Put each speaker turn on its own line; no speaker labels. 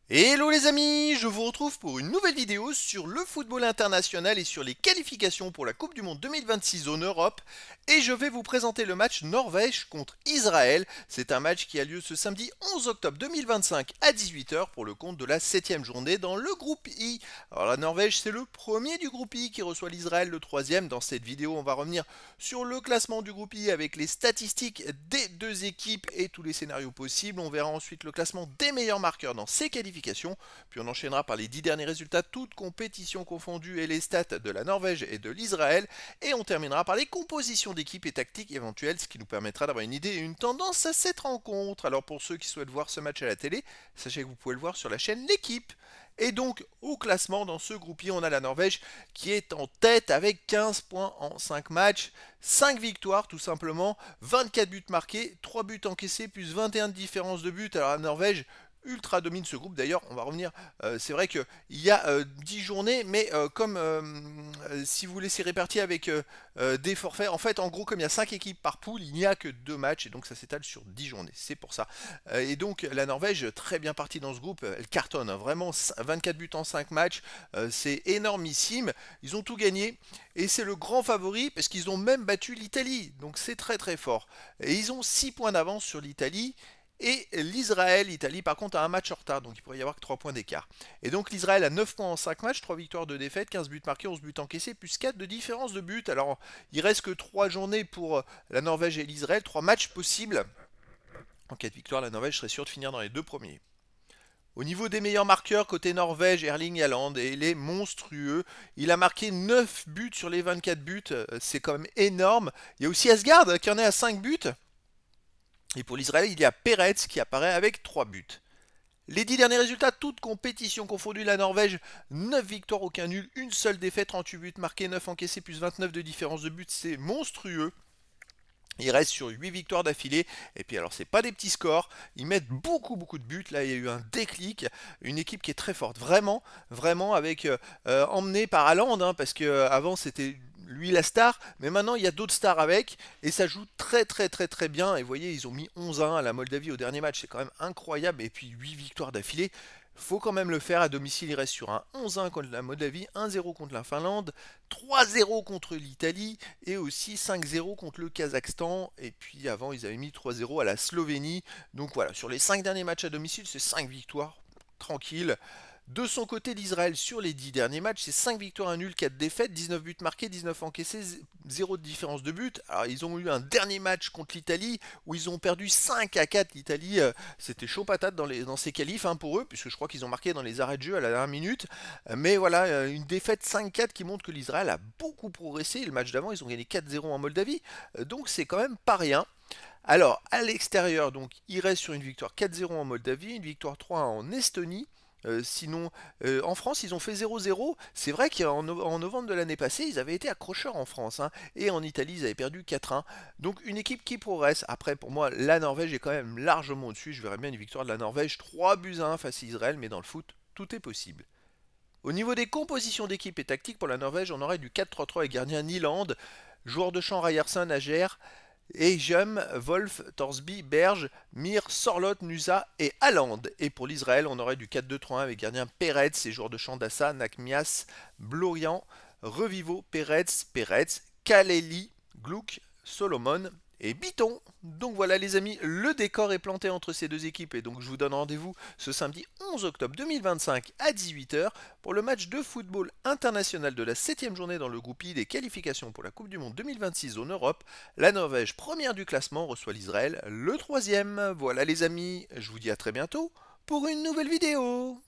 Hello les amis, je vous retrouve pour une nouvelle vidéo sur le football international et sur les qualifications pour la Coupe du Monde 2026 en Europe. Et je vais vous présenter le match Norvège contre Israël. C'est un match qui a lieu ce samedi 11 octobre 2025 à 18 h pour le compte de la 7e journée dans le groupe I. Alors la Norvège c'est le premier du groupe I qui reçoit l'Israël le troisième. Dans cette vidéo on va revenir sur le classement du groupe I avec les statistiques des deux équipes et tous les scénarios possibles. On verra ensuite le classement des meilleurs marqueurs dans ces qualifications. Puis on enchaînera par les 10 derniers résultats, toutes compétitions confondues et les stats de la Norvège et de l'Israël. Et on terminera par les compositions d'équipes et tactiques éventuelles, ce qui nous permettra d'avoir une idée et une tendance à cette rencontre. Alors pour ceux qui souhaitent voir ce match à la télé, sachez que vous pouvez le voir sur la chaîne L'équipe. Et donc, au classement, dans ce groupe I, on a la Norvège qui est en tête avec 15 points en 5 matchs, 5 victoires tout simplement, 24 buts marqués, 3 buts encaissés, plus 21 de différence de but. Alors la Norvège ultra domine ce groupe. D'ailleurs, on va revenir. C'est vrai qu'il y a 10 journées, mais comme si vous laissez répartir avec des forfaits, en fait, en gros, comme il y a 5 équipes par poule, il n'y a que 2 matchs et donc ça s'étale sur 10 journées. C'est pour ça. Et donc, la Norvège, très bien partie dans ce groupe, elle cartonne. Hein, vraiment, 24 buts en 5 matchs, c'est énormissime. Ils ont tout gagné et c'est le grand favori parce qu'ils ont même battu l'Italie. Donc, c'est très très fort. Et ils ont 6 points d'avance sur l'Italie. Et l'Italie par contre a un match en retard, donc il pourrait y avoir que 3 points d'écart. Et donc l'Israël a 9 points en 5 matchs, 3 victoires, 2 défaites, 15 buts marqués, 11 buts encaissés, plus 4 de différence de but. Alors il reste que 3 journées pour la Norvège et l'Israël, 3 matchs possibles. En cas de victoire, la Norvège serait sûre de finir dans les deux premiers. Au niveau des meilleurs marqueurs, côté Norvège, Erling Haaland, et il est monstrueux. Il a marqué 9 buts sur les 24 buts, c'est quand même énorme. Il y a aussi Asgard qui en est à 5 buts. Et pour l'Israël, il y a Peretz qui apparaît avec 3 buts. Les 10 derniers résultats, toutes compétitions confondues, la Norvège, 9 victoires, aucun nul, une seule défaite, 38 buts marqués, 9 encaissés, plus 29 de différence de but, c'est monstrueux. Ils restent sur 8 victoires d'affilée. Et puis alors c'est pas des petits scores. Ils mettent beaucoup de buts. Là il y a eu un déclic. Une équipe qui est très forte. Vraiment, vraiment avec emmené par Haaland. Hein, parce que avant c'était lui la star. Mais maintenant il y a d'autres stars avec. Et ça joue très bien. Et vous voyez ils ont mis 11-1 à la Moldavie au dernier match. C'est quand même incroyable. Et puis 8 victoires d'affilée. Faut quand même le faire à domicile, il reste sur un 11-1 contre la Moldavie, 1-0 contre la Finlande, 3-0 contre l'Italie et aussi 5-0 contre le Kazakhstan. Et puis avant, ils avaient mis 3-0 à la Slovénie. Donc voilà, sur les 5 derniers matchs à domicile, c'est 5 victoires, tranquille. De son côté, l'Israël sur les 10 derniers matchs, c'est 5 victoires, 1 nul, 4 défaites, 19 buts marqués, 19 encaissés, 0 de différence de but. Alors ils ont eu un dernier match contre l'Italie où ils ont perdu 5-4. L'Italie, c'était chaud patate dans ces qualifs hein, pour eux, puisque je crois qu'ils ont marqué dans les arrêts de jeu à la dernière minute. Mais voilà, une défaite 5-4 qui montre que l'Israël a beaucoup progressé. Le match d'avant, ils ont gagné 4-0 en Moldavie. Donc c'est quand même pas rien. Alors, à l'extérieur, donc, il reste sur une victoire 4-0 en Moldavie, une victoire 3 en Estonie. Sinon, en France, ils ont fait 0-0. C'est vrai qu'en novembre de l'année passée, ils avaient été accrocheurs en France. Hein, et en Italie, ils avaient perdu 4-1. Donc, une équipe qui progresse. Après, pour moi, la Norvège est quand même largement au-dessus. Je verrais bien une victoire de la Norvège 3 buts à 1 face à Israël. Mais dans le foot, tout est possible. Au niveau des compositions d'équipe et tactique pour la Norvège, on aurait du 4-3-3 avec gardien Nyland, joueur de champ Ryerson, Ager, Ejum, Wolf, Torsby, Berge, Mir, Sorlot, Nusa et Haaland. Et pour l'Israël, on aurait du 4-2-3-1 avec gardien Peretz et joueur de champ Dassa, Nakmias, Blorian, Revivo, Peretz, Kaleli, Gluck, Solomon et Biton. Donc voilà les amis, le décor est planté entre ces deux équipes et donc je vous donne rendez-vous ce samedi 11 octobre 2025 à 18 h pour le match de football international de la 7e journée dans le groupe I des qualifications pour la Coupe du Monde 2026 en Europe. La Norvège, première du classement, reçoit l'Israël, le troisième. Voilà les amis, je vous dis à très bientôt pour une nouvelle vidéo.